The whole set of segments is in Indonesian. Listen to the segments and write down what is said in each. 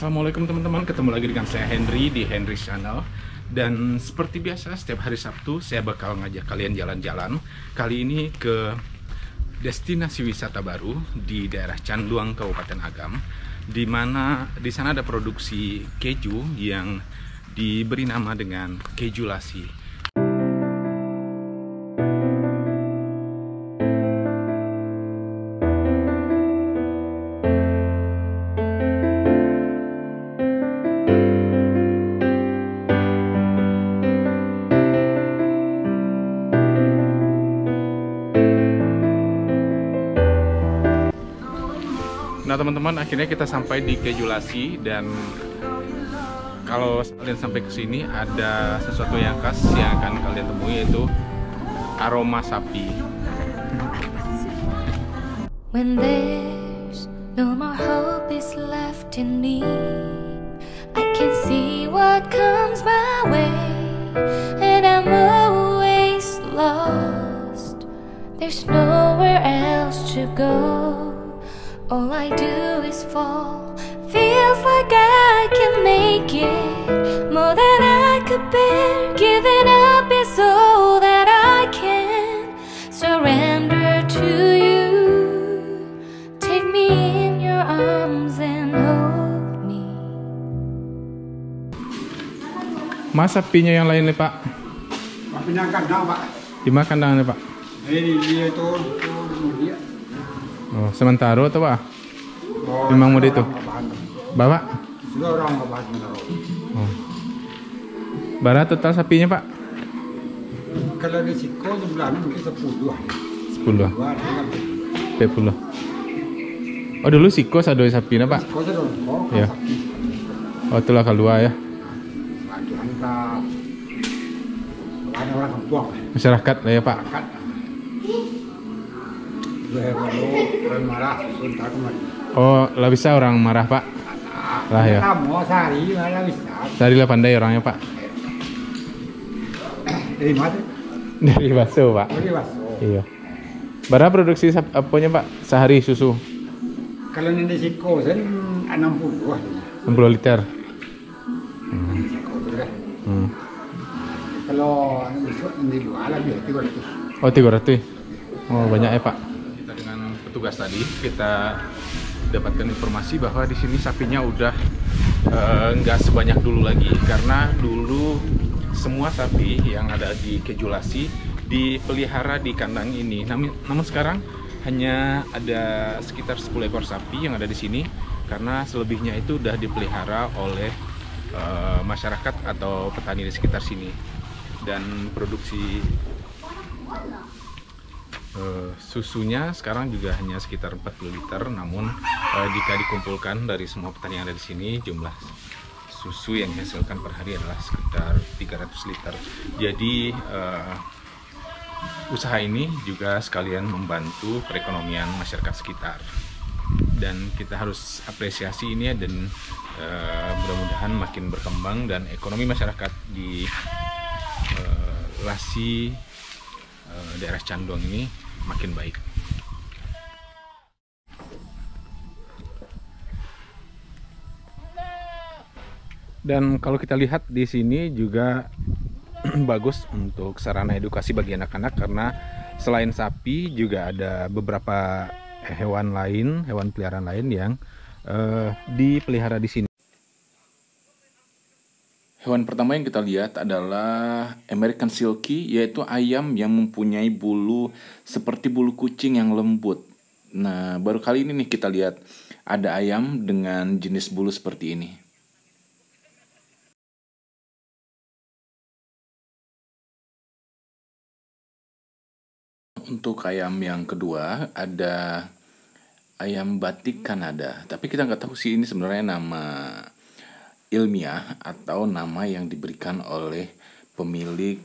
Assalamualaikum teman-teman, ketemu lagi dengan saya Henry di Henry Channel. Dan seperti biasa setiap hari Sabtu saya bakal ngajak kalian jalan-jalan. Kali ini ke destinasi wisata baru di daerah Canduang, Kabupaten Agam, di mana di sana ada produksi keju yang diberi nama dengan keju lasi. Nah teman-teman, akhirnya kita sampai di keju lasi, dan kalau kalian sampai ke sini ada sesuatu yang khas yang akan kalian temui, yaitu aroma sapi. When there's no more hope is left in me, I can see what comes my way, and I'm always lost. There's nowhere else to go. All I do is fall. Feels like I can make it more than I could bear. Giving up is all that I can surrender to you. Take me in your arms and hold me. Mas, sapinya yang lain nih Pak? Sapinya kandang Pak. Di mana kandangnya Pak? Ini dia itu dia. Oh, sementara atau Pak? Oh, Memang mau itu? Bapak? Sudah orang membahas menaruh. Oh. Berapa total sapinya Pak? Kalau di Siko jumlahnya mungkin 10. 10. 10. Oh dulu Siko sado sapinya Pak? Siko dong. Oh, ya. Oh itulah kedua ya. Lagi angka. Ada orang kampung. Masyarakat lah ya Pak. Orang marah, suntar kemarin. Oh lah bisa orang marah Pak? Lah ya. Kamu sehari malah bisa. Sehari lah pandai orangnya Pak. Dari mana? Dari Baso Pak. Dari Baso. Iya. Berapa produksi apanya Pak sehari susu? Kalau di Siko kan 60. 60 liter. Siko juga. Kalau besok di luar lagi 300. Oh 300. Oh banyak ya Pak. Kita dengan petugas tadi kita dapatkan informasi bahwa di sini sapinya udah nggak sebanyak dulu lagi, karena dulu semua sapi yang ada di keju lasi dipelihara di kandang ini. Namun sekarang hanya ada sekitar 10 ekor sapi yang ada di sini, karena selebihnya itu udah dipelihara oleh masyarakat atau petani di sekitar sini. Dan produksi susunya sekarang juga hanya sekitar 40 liter. Namun jika dikumpulkan dari semua petani yang ada di sini, jumlah susu yang dihasilkan per hari adalah sekitar 300 liter. Jadi usaha ini juga sekalian membantu perekonomian masyarakat sekitar, dan kita harus apresiasi ini ya, dan mudah-mudahan makin berkembang dan ekonomi masyarakat di lasi daerah Canduang ini makin baik. Dan kalau kita lihat di sini juga bagus untuk sarana edukasi bagi anak-anak, karena selain sapi juga ada beberapa hewan lain, hewan peliharaan lain yang dipelihara di sini. Hewan pertama yang kita lihat adalah American Silky, yaitu ayam yang mempunyai bulu seperti bulu kucing yang lembut. Nah, baru kali ini nih kita lihat ada ayam dengan jenis bulu seperti ini. Untuk ayam yang kedua ada ayam batik Kanada, tapi kita nggak tahu sih ini sebenarnya nama ilmiah atau nama yang diberikan oleh pemilik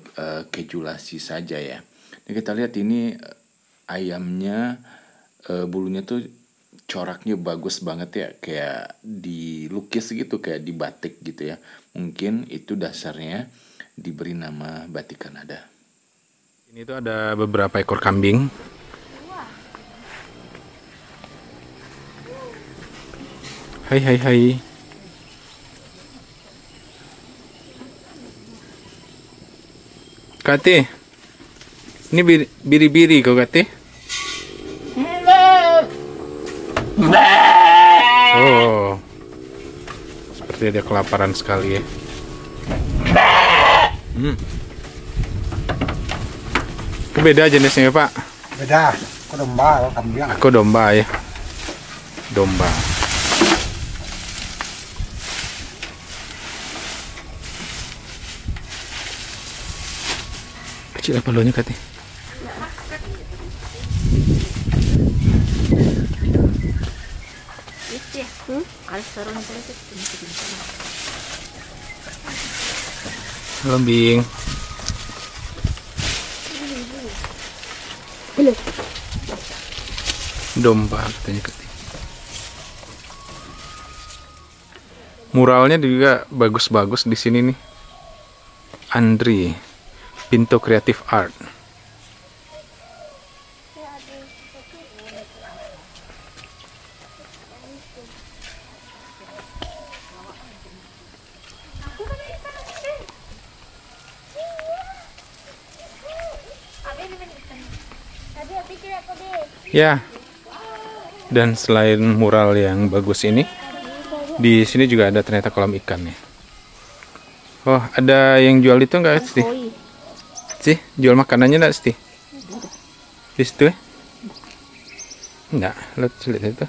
keju lasi saja ya. Nah, kita lihat ini ayamnya bulunya tuh coraknya bagus banget ya, kayak dilukis gitu, kayak di batik gitu ya. Mungkin itu dasarnya diberi nama batik Kanada. Ini tuh ada beberapa ekor kambing. Hai hai hai. Kati, ini biri-biri kok Kati? Oh, seperti dia kelaparan sekali ya. Itu beda jenisnya ya Pak? Beda. Aku domba, kalau kambing. Aku domba ya. Domba. Kecil apa lonya Kati? Lembing. Domba katanya Kati. Muralnya juga bagus-bagus di sini nih. Andri, Pinto Creative Art. Ya. Dan selain mural yang bagus ini, di sini juga ada ternyata kolam ikan ya. Oh, ada yang jual itu enggak, Sti? Sih, jual makanannya enggak, Sti? Di situ ya? Enggak, lihat itu.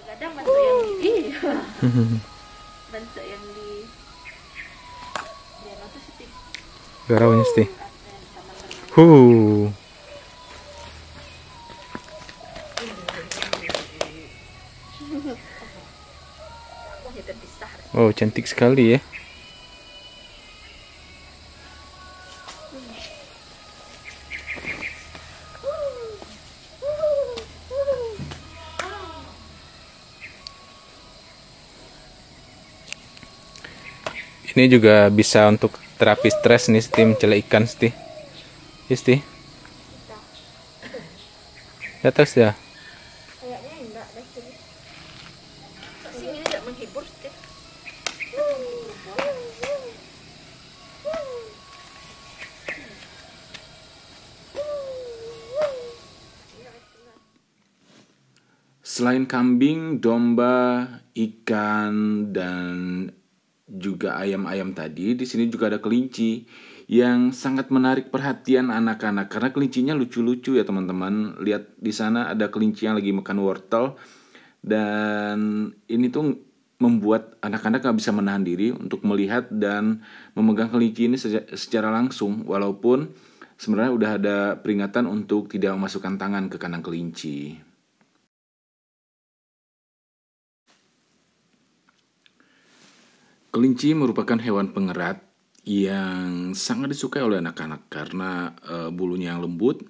Kadang bentuk yang di bentuk yang di biar apa sih? Garaunya, Sti. Oh, cantik sekali ya. Ini juga bisa untuk terapi stres nih, Sti, mencelak ikan, Sti. Ya, Sti. Di atas ya. Kayaknya enggak deh. Sini enggak menghibur sih. Selain kambing, domba, ikan, dan juga ayam-ayam tadi, di sini juga ada kelinci yang sangat menarik perhatian anak-anak karena kelincinya lucu-lucu ya teman-teman. Lihat di sana ada kelinci yang lagi makan wortel dan ini tuh membuat anak-anak gak bisa menahan diri untuk melihat dan memegang kelinci ini secara langsung, walaupun sebenarnya udah ada peringatan untuk tidak memasukkan tangan ke kandang kelinci. Kelinci merupakan hewan pengerat yang sangat disukai oleh anak-anak karena bulunya yang lembut,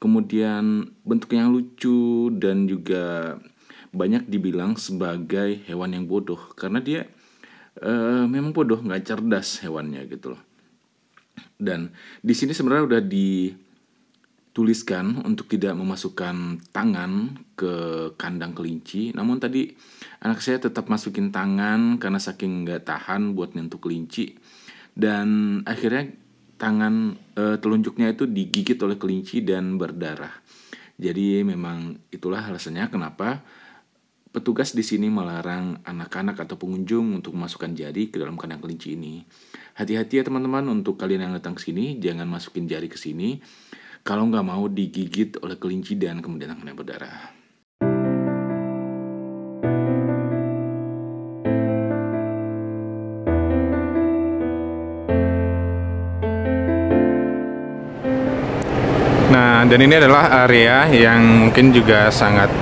kemudian bentuknya yang lucu, dan juga banyak dibilang sebagai hewan yang bodoh karena dia memang bodoh, nggak cerdas hewannya gitu loh. Dan di sini sebenarnya udah dituliskan untuk tidak memasukkan tangan ke kandang kelinci, namun tadi anak saya tetap masukin tangan karena saking nggak tahan buat nyentuh kelinci, dan akhirnya tangan telunjuknya itu digigit oleh kelinci dan berdarah. Jadi memang itulah alasannya kenapa petugas di sini melarang anak-anak atau pengunjung untuk memasukkan jari ke dalam kandang kelinci ini. Hati-hati ya teman-teman, untuk kalian yang datang ke sini jangan masukin jari ke sini kalau nggak mau digigit oleh kelinci dan kemudian tangannya berdarah. Nah, dan ini adalah area yang mungkin juga sangat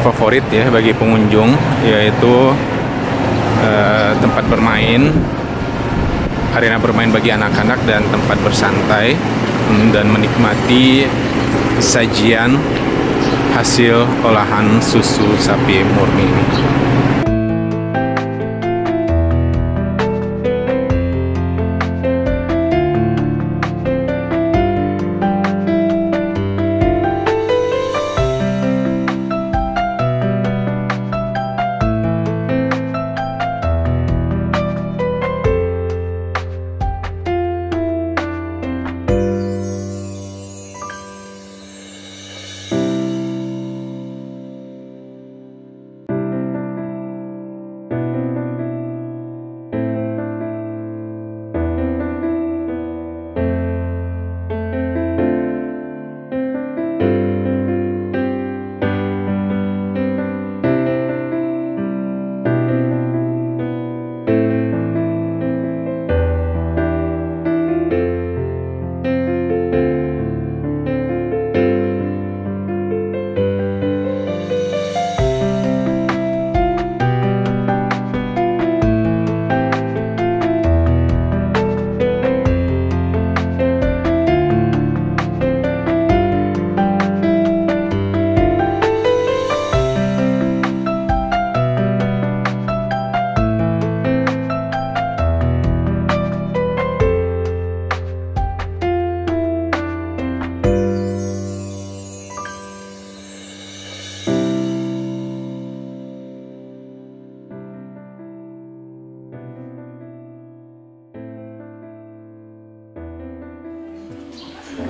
favorit ya bagi pengunjung, yaitu tempat bermain, arena bermain bagi anak-anak dan tempat bersantai dan menikmati sajian hasil olahan susu sapi murni ini.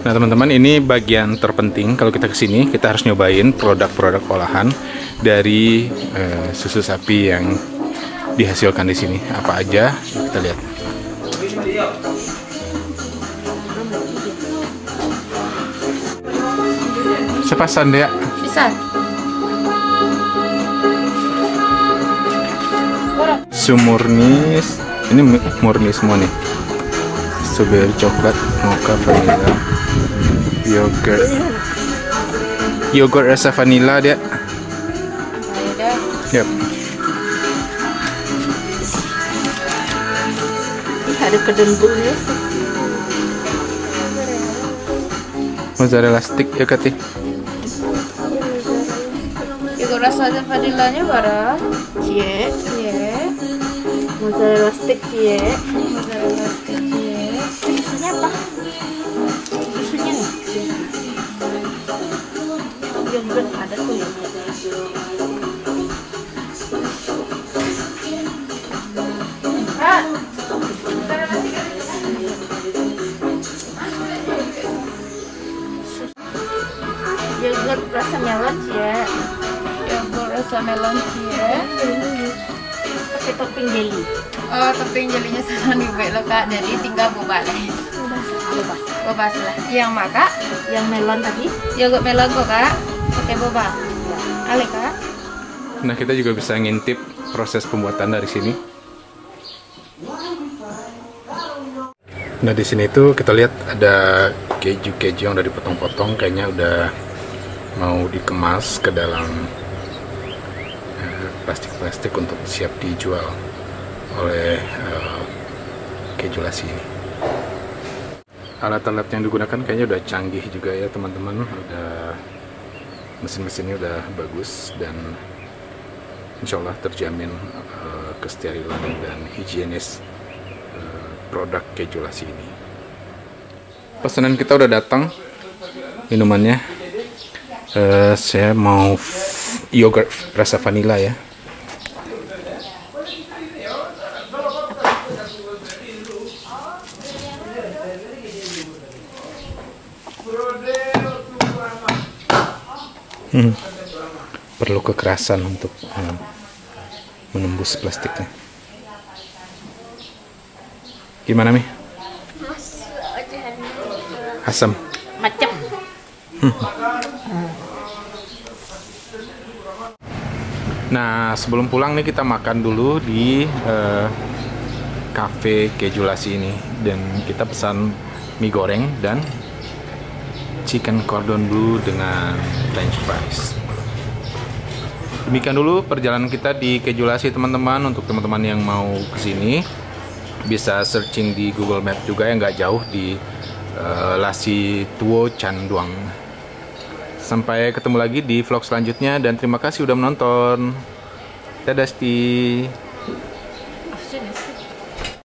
Nah teman-teman, ini bagian terpenting kalau kita kesini, kita harus nyobain produk-produk olahan dari susu sapi yang dihasilkan di sini. Apa aja? Kita lihat. Sepasan deh ya. Bisa. Sumurni, ini murni semua nih. Strawberry, coklat, mocha, vanilla, yogurt rasa vanilla dia. Yap. Ada kedembulnya. Mozzarella stick ya Kati. Yogurt rasa vanillanya bara. Cie. Mozzarella stick cie. Susunya apa? Susunya nih. Yogurt ada tuh ya. Yogurt rasa melon cie. Yogurt rasa melon cie. Pakai topping jelly. Oh, topping jelinya sana nih baik lo kak. Jadi tinggal boba lah. Boba lah. Yang maka? Yang melon tadi? Yogurt melon kok kak. Pakai boba. Ale kak. Nah kita juga bisa ngintip proses pembuatan dari sini. Nah di sini tuh kita lihat ada keju yang udah dipotong-potong, kayaknya udah mau dikemas ke dalam plastik-plastik untuk siap dijual oleh Kejulasi ini. Alat-alat yang digunakan kayaknya udah canggih juga ya teman-teman, udah mesin-mesinnya udah bagus dan insya Allah terjamin kesterilan dan higienis produk Kejulasi ini. Pesanan kita udah datang, minumannya saya mau yogurt rasa vanilla ya. Perlu kekerasan untuk menembus plastiknya. Gimana Mi? Asam. Macam. Nah sebelum pulang nih kita makan dulu di cafe Kejulasi ini, dan kita pesan mie goreng dan chicken cordon bleu dengan french fries. Demikian dulu perjalanan kita di Kejulasi teman-teman. Untuk teman-teman yang mau kesini bisa searching di Google Map juga, yang nggak jauh di Lasi Tuo Canduang. Sampai ketemu lagi di vlog selanjutnya dan terima kasih udah menonton. Dadah Sti.